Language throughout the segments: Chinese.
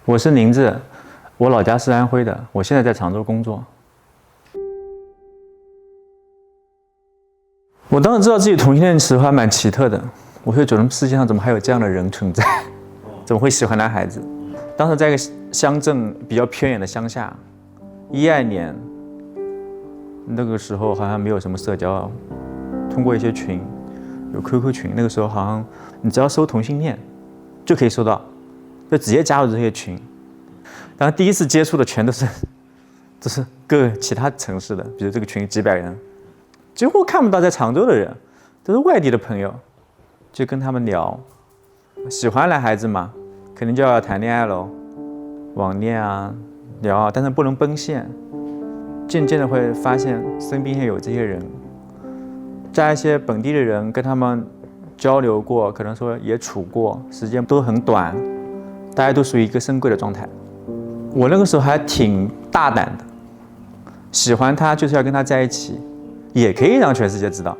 我是宁志，我老家是安徽的，我现在在常州工作。我当时知道自己同性恋时还蛮奇特的，我会觉得世界上怎么还有这样的人存在，怎么会喜欢男孩子？当时在一个乡镇比较偏远的乡下，12年，那个时候好像没有什么社交，通过一些群，有 QQ 群，那个时候好像你只要搜同性恋，就可以搜到，就直接加入这些群。然后第一次接触的全都是各个其他城市的，比如这个群几百人，几乎看不到在常州的人，都是外地的朋友，就跟他们聊，喜欢男孩子嘛，肯定就要谈恋爱喽，网恋啊，聊啊，但是不能奔现。渐渐的会发现身边也有这些人，加一些本地的人跟他们交流过，可能说也处过，时间都很短，大家都属于一个深柜的状态。我那个时候还挺大胆的，喜欢他就是要跟他在一起，也可以让全世界知道。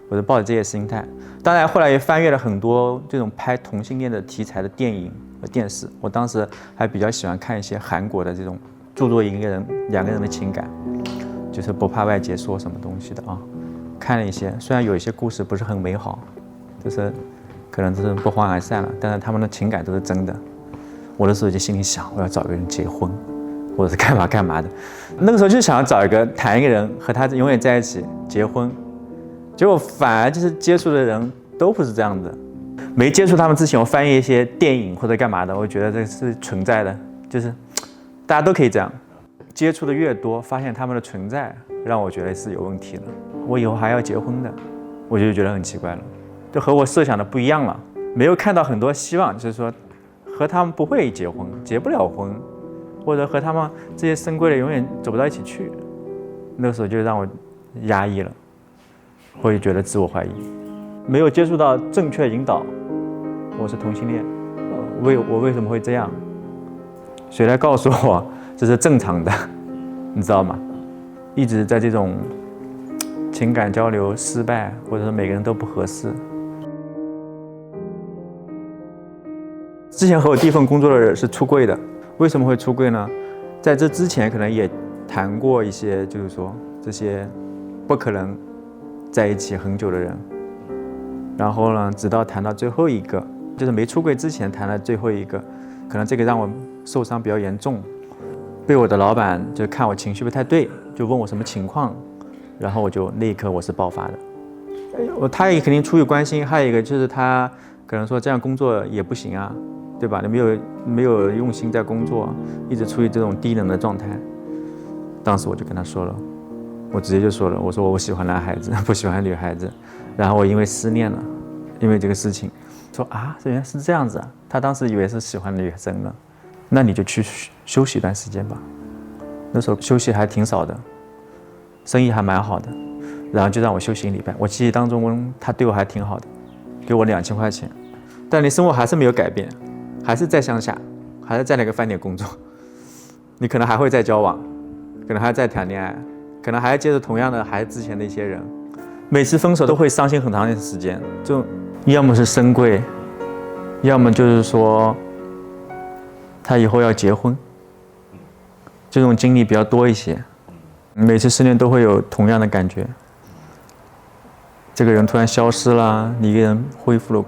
我就抱着这些心态，当然后来也翻阅了很多这种拍同性恋的题材的电影和电视。我当时还比较喜欢看一些韩国的这种注重一个人两个人的情感，就是不怕外界说什么东西的啊。看了一些，虽然有一些故事不是很美好，就是可能就是不欢而散了，但是他们的情感都是真的。我那时候就心里想，我要找一个人结婚，或者是干嘛干嘛的。那个时候就想要找一个谈一个人和他永远在一起结婚，结果反而就是接触的人都不是这样的。没接触他们之前，我翻译一些电影或者干嘛的，我觉得这是存在的，就是大家都可以这样。接触的越多，发现他们的存在，让我觉得是有问题了。我以后还要结婚的，我就觉得很奇怪了，就和我设想的不一样了。没有看到很多希望，就是说和他们不会结婚，结不了婚，或者和他们这些深闺的永远走不到一起去。那个时候就让我压抑了，我也觉得自我怀疑，没有接触到正确引导。我是同性恋，我为什么会这样？谁来告诉我这是正常的？你知道吗？一直在这种情感交流失败，或者说每个人都不合适。之前和我第一份工作的人是出柜的，为什么会出柜呢？在这之前可能也谈过一些，就是说这些不可能在一起很久的人，然后呢，直到谈到最后一个，就是没出柜之前谈了最后一个，可能这个让我受伤比较严重，被我的老板就看我情绪不太对，就问我什么情况，然后我就那一刻我是爆发的。他也肯定出于关心，还有一个就是他可能说这样工作也不行啊，对吧？你没有用心在工作，一直处于这种低能的状态。当时我就跟他说了，我直接就说了，我说我喜欢男孩子，不喜欢女孩子。然后我因为失恋了，因为这个事情，说啊，原来是这样子啊。他当时以为是喜欢女生了，那你就去休息一段时间吧。那时候休息还挺少的，生意还蛮好的，然后就让我休息1礼拜。我记忆当中他对我还挺好的，给我2000块钱，但你生活还是没有改变，还是在乡下，还是在那个饭店工作，你可能还会再交往，可能还在谈恋爱，可能还要接着同样的还是之前的一些人。每次分手都会伤心很长一段时间，就要么是深柜，要么就是说他以后要结婚，这种经历比较多一些。每次失恋都会有同样的感觉，这个人突然消失了，你一个人恢复了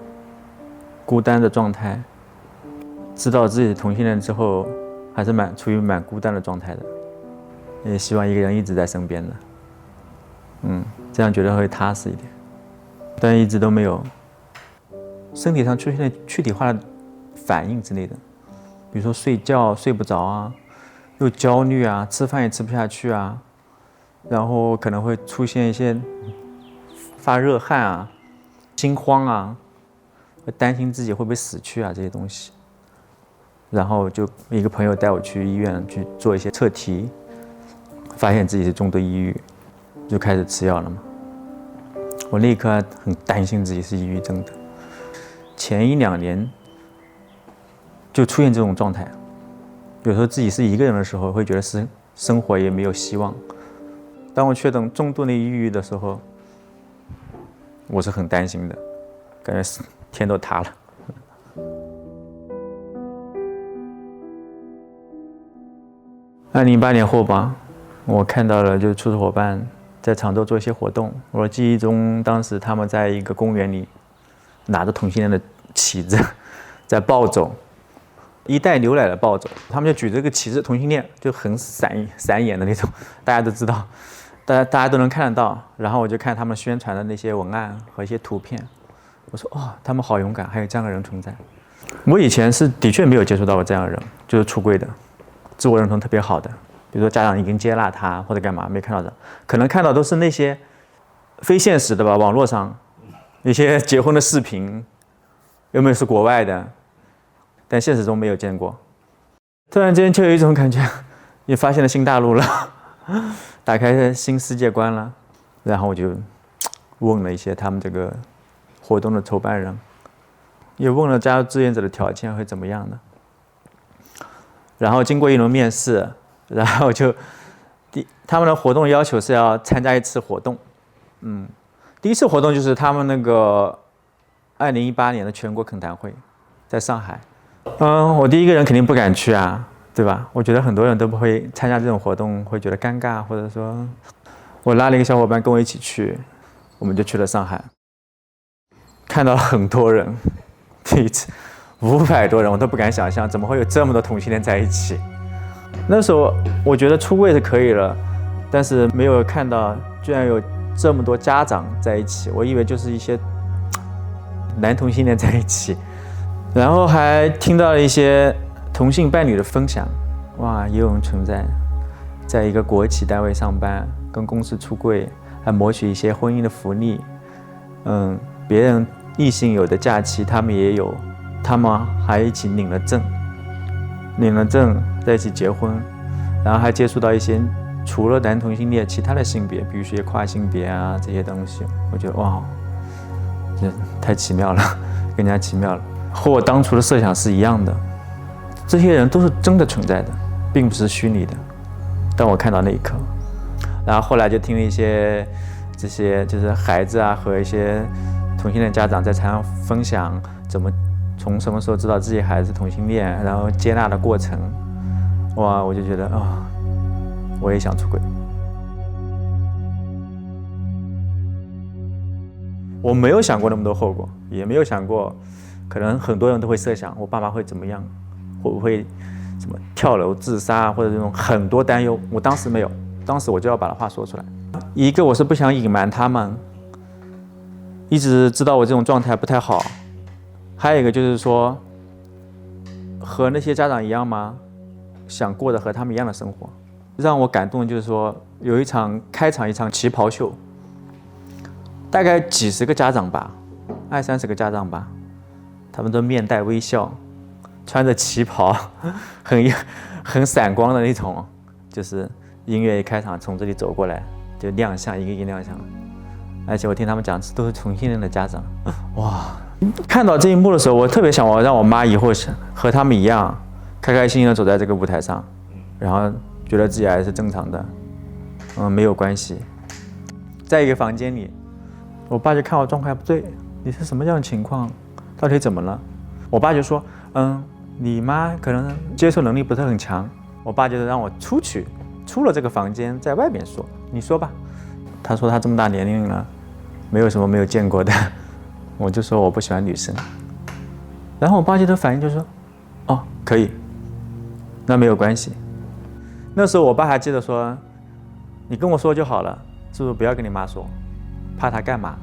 孤单的状态，知道自己同性恋之后还是处于蛮孤单的状态的，也希望一个人一直在身边的，这样觉得会踏实一点，但一直都没有身体上出现躯体化的反应之类的，比如说睡觉睡不着啊，又焦虑啊，吃饭也吃不下去啊，然后可能会出现一些发热汗啊，心慌啊，会担心自己会不会死去啊这些东西。然后就一个朋友带我去医院去做一些测题，发现自己是重度抑郁，就开始吃药了嘛。我那一刻很担心自己是抑郁症的，前1、2年就出现这种状态。有时候自己是一个人的时候，会觉得生活也没有希望。当我确诊重度的抑郁的时候，我是很担心的，感觉天都塌了。2008年后吧，我看到了就是初始伙伴在常州做一些活动。我记忆中，当时他们在一个公园里拿着同性恋的旗子在暴走，一袋牛奶的暴走，他们就举着这个旗子，同性恋就很闪眼的那种，大家都知道，大家都能看得到。然后我就看他们宣传的那些文案和一些图片，我说哦，他们好勇敢，还有这样的人存在。我以前是的确没有接触到过这样的人，就是出柜的，自我认同特别好的，比如说家长已经接纳他或者干嘛，没看到的，可能看到都是那些非现实的吧，网络上一些结婚的视频，有没有是国外的，但现实中没有见过。突然间就有一种感觉，也发现了新大陆了，打开新世界观了。然后我就问了一些他们这个活动的筹办人，也问了加入志愿者的条件会怎么样的。然后经过一轮面试，然后他们的活动要求是要参加一次活动，第一次活动就是他们那个2018年的全国恳谈会，在上海。我第一个人肯定不敢去啊，对吧？我觉得很多人都不会参加这种活动，会觉得尴尬，或者说，我拉了一个小伙伴跟我一起去，我们就去了上海，看到很多人，第一次500多人，我都不敢想象怎么会有这么多同性恋在一起。那时候我觉得出柜是可以了，但是没有看到居然有这么多家长在一起，我以为就是一些男同性恋在一起。然后还听到了一些同性伴侣的分享，哇，也有人存在，在一个国企单位上班，跟公司出柜，还谋取一些婚姻的福利。别人异性有的假期，他们也有，他们还一起领了证，在一起结婚，然后还接触到一些除了男同性恋其他的性别，比如说跨性别啊这些东西，我觉得哇，这太奇妙了，更加奇妙了。和我当初的设想是一样的，这些人都是真的存在的，并不是虚拟的。当我看到那一刻，然后后来就听了一些这些就是孩子啊和一些同性恋家长在台上分享怎么从什么时候知道自己孩子是同性恋，然后接纳的过程，哇，我就觉得我也想出轨。我没有想过那么多后果，也没有想过。可能很多人都会设想我爸妈会怎么样，会不会什么跳楼自杀或者这种很多担忧，我当时没有，当时我就要把话说出来。一个我是不想隐瞒他们，一直知道我这种状态不太好，还有一个就是说和那些家长一样吗？想过的和他们一样的生活。让我感动的就是说有开场一场旗袍秀，大概几十个家长吧，20-30个家长吧，他们都面带微笑，穿着旗袍，很闪光的那种，就是音乐一开场从这里走过来就亮相，一个一个亮相。而且我听他们讲都是同性恋的家长，哇！看到这一幕的时候，我特别想让我妈以后和他们一样，开开心心的走在这个舞台上，然后觉得自己还是正常的，没有关系。在一个房间里，我爸就看我状况不对，你是什么样的情况？到底怎么了？我爸就说，你妈可能接受能力不是很强。我爸就是让我出了这个房间，在外面说，你说吧。他说他这么大年龄了，没有什么没有见过的。我就说我不喜欢女生。然后我爸就的反应就说，哦，可以，那没有关系。那时候我爸还记得说，你跟我说就好了，是不是不要跟你妈说，怕她干嘛？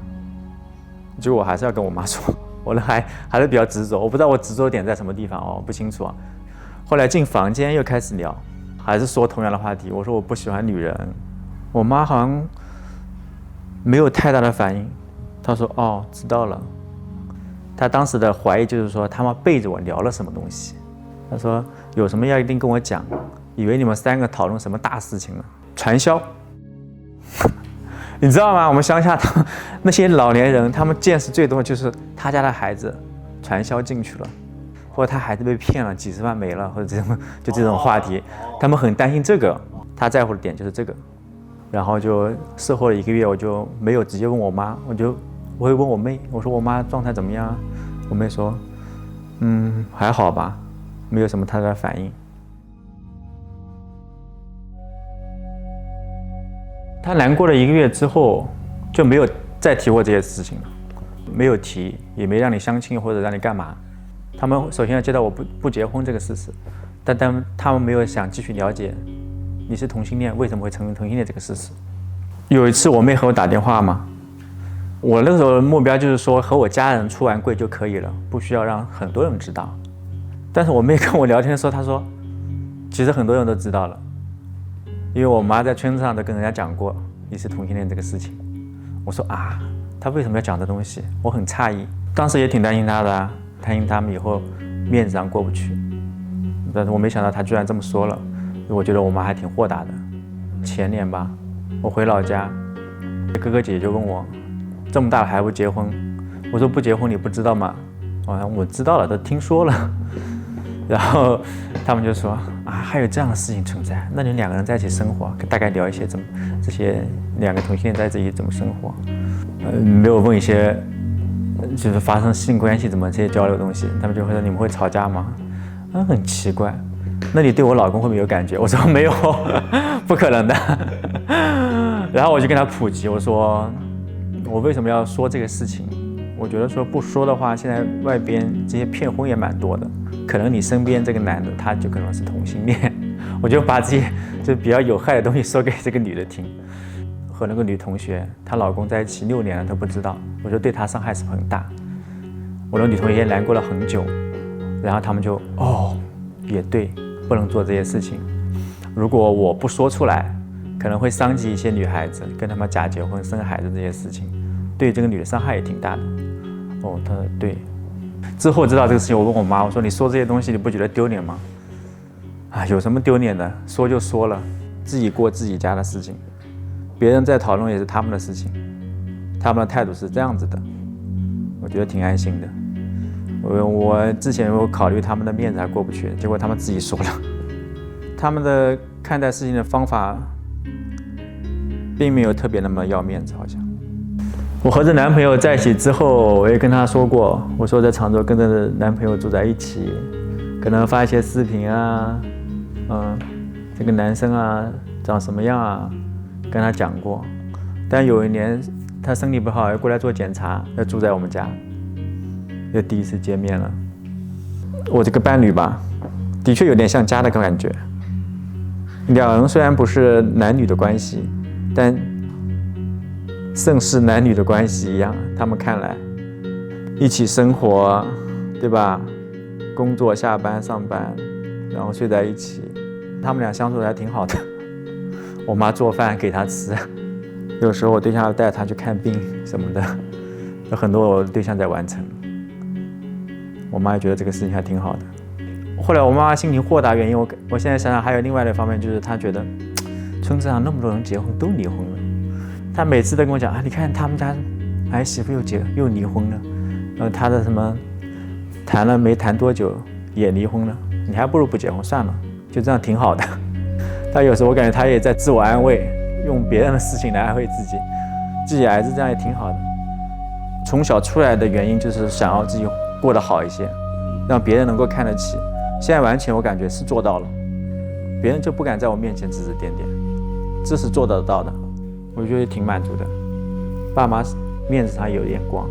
结果我还是要跟我妈说。我还是比较执着，我不知道我执着点在什么地方不清楚啊。后来进房间又开始聊，还是说同样的话题。我说我不喜欢女人，我妈好像没有太大的反应。她说哦，知道了。她当时的怀疑就是说他们背着我聊了什么东西。她说有什么要一定跟我讲，以为你们3个讨论什么大事情了，传销。你知道吗？我们乡下那些老年人，他们见识最多就是他家的孩子传销进去了，或者他孩子被骗了，几十万没了，或者这种话题，他们很担心这个。他在乎的点就是这个。然后就事后了1个月，我就没有直接问我妈，我会问我妹，我说我妈状态怎么样？我妹说，还好吧，没有什么太大的反应。他难过了1个月之后，就没有再提过这些事情了，没有提，也没让你相亲或者让你干嘛。他们首先要接到我不结婚这个事实，但他们没有想继续了解你是同性恋，为什么会成为同性恋这个事实。有一次我妹和我打电话嘛，我那个时候的目标就是说和我家人出完柜就可以了，不需要让很多人知道。但是我妹跟我聊天的时候，她说其实很多人都知道了，因为我妈在村子上都跟人家讲过你是同性恋这个事情。我说啊，她为什么要讲这东西？我很诧异，当时也挺担心她的啊，担心他们以后面子上过不去。但是我没想到她居然这么说了，我觉得我妈还挺豁达的。前年吧，我回老家，哥哥姐姐就问我，这么大了还不结婚？我说不结婚你不知道吗？我知道了，都听说了。然后他们就说啊，还有这样的事情存在，那你2个人在一起生活，大概聊一些这些2个同性恋在一起怎么生活，没有问一些就是发生性关系怎么这些交流的东西。他们就会说你们会吵架吗？很奇怪。那你对我老公会不会有感觉？我说没有，不可能的。然后我就跟他普及，我说我为什么要说这个事情？我觉得说不说的话，现在外边这些骗婚也蛮多的，可能你身边这个男的他就可能是同性恋。我就把这些就比较有害的东西说给这个女的听。和那个女同学，她老公在一起6年了都不知道，我觉得对她伤害是很大。我的女同学也难过了很久，然后他们就也对，不能做这些事情。如果我不说出来，可能会伤及一些女孩子，跟他们假结婚生孩子这些事情，对这个女的伤害也挺大的。她说对。之后知道这个事情，我问我妈，我说你说这些东西你不觉得丢脸吗？有什么丢脸的？说就说了，自己过自己家的事情，别人在讨论也是他们的事情，他们的态度是这样子的，我觉得挺安心的。我之前有考虑他们的面子还过不去，结果他们自己说了，他们的看待事情的方法并没有特别那么要面子，好像。我和这男朋友在一起之后，我也跟他说过，我说在常州跟着男朋友住在一起，可能发一些视频啊，这个男生啊长什么样啊，跟他讲过。但有一年他身体不好，要过来做检查，要住在我们家，又第一次见面了。我这个伴侣吧，的确有点像家的感觉。2人虽然不是男女的关系，但胜似男女的关系一样，他们看来一起生活，对吧？工作、下班、上班，然后睡在一起，他们俩相处的还挺好的。我妈做饭给他吃，有时候我对象要带他去看病什么的，有很多我对象在完成。我妈也觉得这个事情还挺好的。后来我妈妈心情豁达原因，我现在想想还有另外的方面，就是她觉得村子上那么多人结婚都离婚了，她每次都跟我讲你看他们家儿媳妇又离婚了，她的什么谈了没谈多久也离婚了，你还不如不结婚算了，就这样挺好的。她有时候我感觉她也在自我安慰，用别人的事情来安慰自己儿子这样也挺好的。从小出来的原因就是想要自己过得好一些，让别人能够看得起。现在完全我感觉是做到了，别人就不敢在我面前指指点点，这是做得到的，我觉得挺满足的。爸妈面子上有点光。